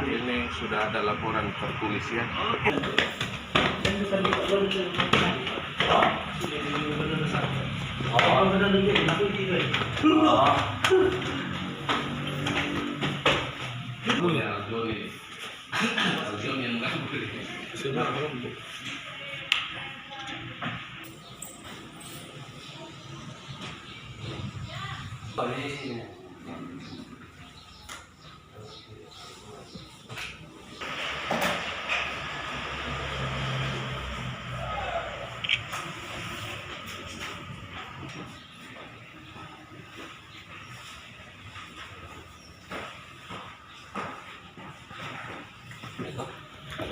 Ini sudah ada laporan tertulis ya.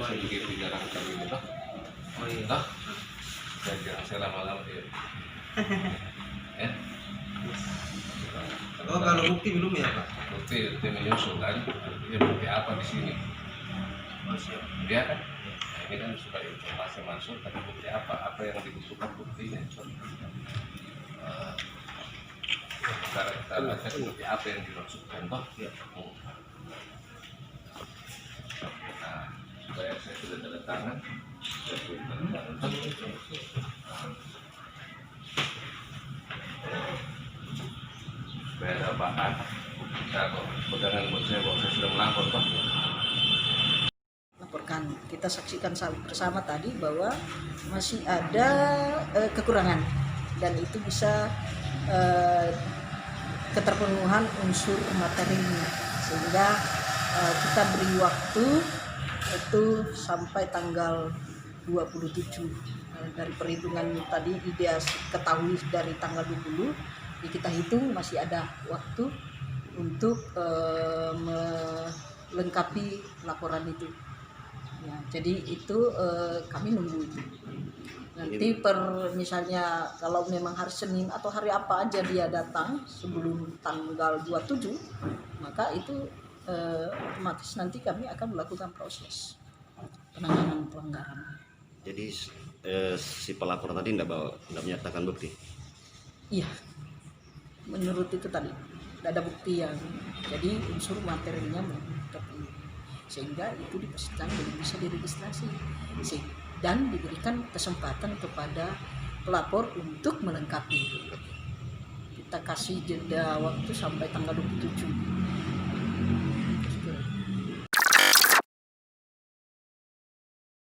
Saya begitu jarang kami itu. Oh iya. Saya jarang saya lama-lama ya. Ya. Oh kalau bukti belum ya Pak? Bukti menyusul kan. Artinya bukti apa di sini? Masih. Dia kan. Nah, ini kan sudah informasi masuk, tapi bukti apa? Apa yang dibutuhkan buktinya? Sekarang kita baca bukti apa yang dimaksudkan toh? Ya. Supaya saya sudah tanda tangan, supaya ada bahan. Saya kok pegangan buat saya bahwa saya sudah melapor Pak. Laporkan, kita saksikan bersama tadi bahwa masih ada kekurangan dan itu bisa keterpenuhan unsur materinya, sehingga kita beri waktu itu sampai tanggal 27 dari perhitungan tadi dia ketahui dari tanggal 20 kita hitung masih ada waktu untuk melengkapi laporan itu ya, jadi itu kami nunggu itu nanti misalnya kalau memang hari Senin atau hari apa aja dia datang sebelum tanggal 27 maka itu otomatis nanti kami akan melakukan proses penanganan pelanggaran. Jadi si pelapor tadi tidak menyatakan bukti? Iya, menurut itu tadi tidak ada bukti yang jadi unsur materinya terpenuhi, sehingga itu dipastikan belum bisa diregistrasi dan diberikan kesempatan kepada pelapor untuk melengkapi. Kita kasih jeda waktu sampai tanggal 27.